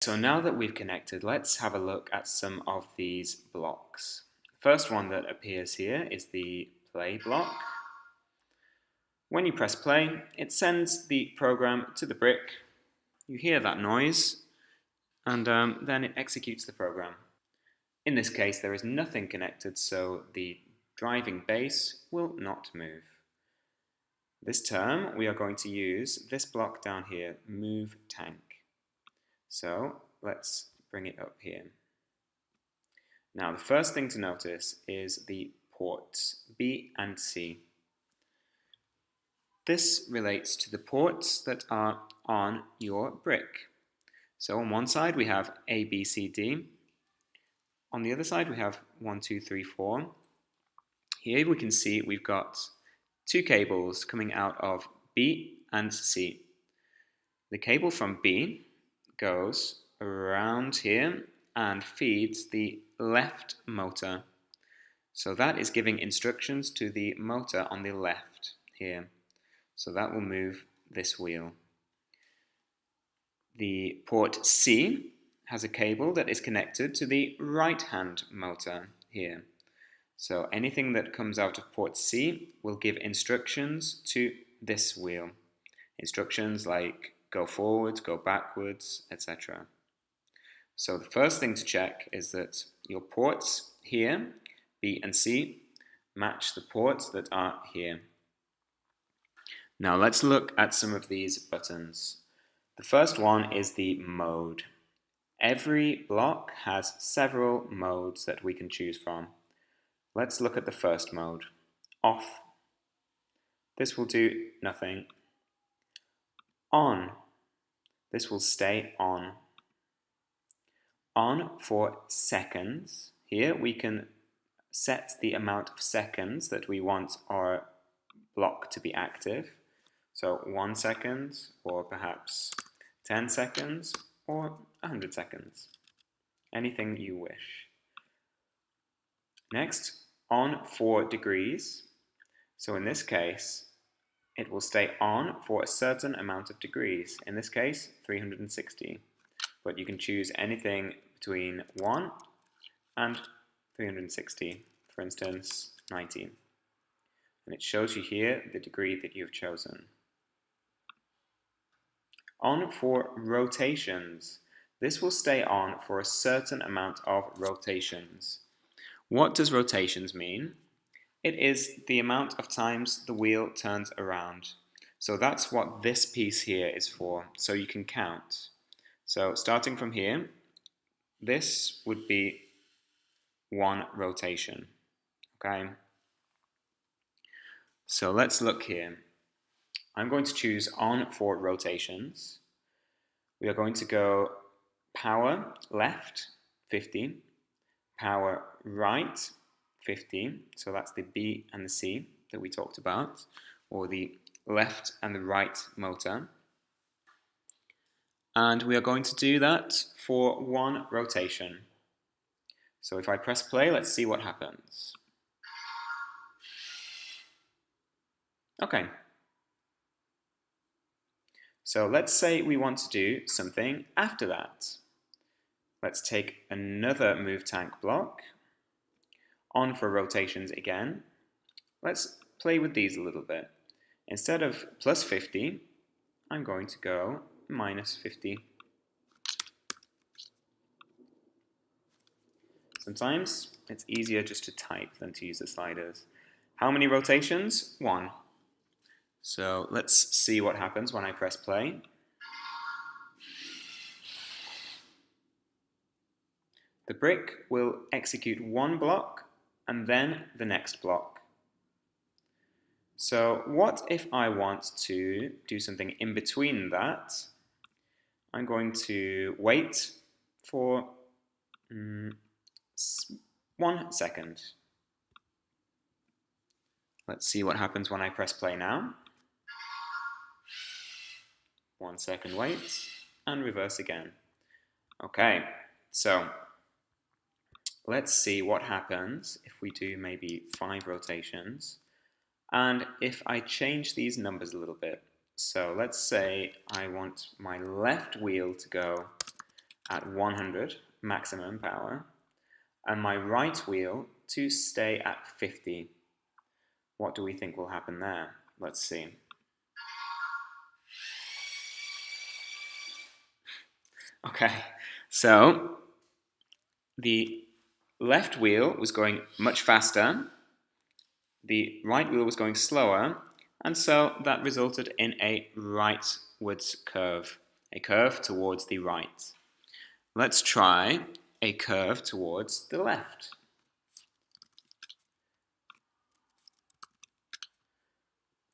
So now that we've connected, let's have a look at some of these blocks. The first one that appears here is the play block. When you press play, it sends the program to the brick. You hear that noise, and then it executes the program. In this case, there is nothing connected, so the driving base will not move. This term, we are going to use this block down here, move tank. So let's bring it up here. Now the first thing to notice is the ports B and C. This relates to the ports that are on your brick. So on one side we have A, B, C, D. On the other side we have 1, 2, 3, 4. Here we can see we've got two cables coming out of B and C. The cable from B goes around here and feeds the left motor. So that is giving instructions to the motor on the left here. So that will move this wheel. The port C has a cable that is connected to the right-hand motor here. So anything that comes out of port C will give instructions to this wheel. Instructions like go forwards, go backwards, etc. So the first thing to check is that your ports here, B and C, match the ports that are here. Now let's look at some of these buttons. The first one is the mode. Every block has several modes that we can choose from. Let's look at the first mode, off. This will do nothing. On. This will stay on. On for seconds. Here we can set the amount of seconds that we want our block to be active. So 1 second, or perhaps 10 seconds, or 100 seconds. Anything you wish. Next, on for degrees. So in this case, it will stay on for a certain amount of degrees. In this case, 360. But you can choose anything between 1 and 360. For instance, 90. And it shows you here the degree that you've chosen. On for rotations. This will stay on for a certain amount of rotations. What does rotations mean? It is the amount of times the wheel turns around. So that's what this piece here is for, so you can count. So starting from here, this would be 1 rotation. Okay? So let's look here. I'm going to choose on for rotations. We are going to go power left 50, power right 50, so that's the B and the C that we talked about, or the left and the right motor. And we are going to do that for 1 rotation. So if I press play, let's see what happens. Okay. So let's say we want to do something after that. Let's take another move tank block. On for rotations again. Let's play with these a little bit. Instead of plus 50, I'm going to go minus 50. Sometimes it's easier just to type than to use the sliders. How many rotations? 1. So let's see what happens when I press play. The brick will execute 1 block and then the next block. So what if I want to do something in between that? I'm going to wait for 1 second. Let's see what happens when I press play now. 1 second wait, and reverse again. Okay, so let's see what happens if we do maybe 5 rotations, and if I change these numbers a little bit. So let's say I want my left wheel to go at 100 maximum power, and my right wheel to stay at 50. What do we think will happen there? Let's see. Okay, so the left wheel was going much faster, the right wheel was going slower, and so that resulted in a rightwards curve, a curve towards the right. Let's try a curve towards the left.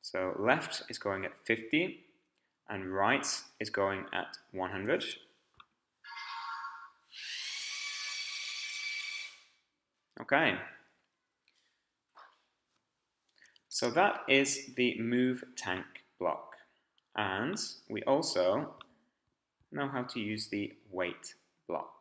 So left is going at 50 and right is going at 100. Okay. So that is the move tank block. And we also know how to use the wait block.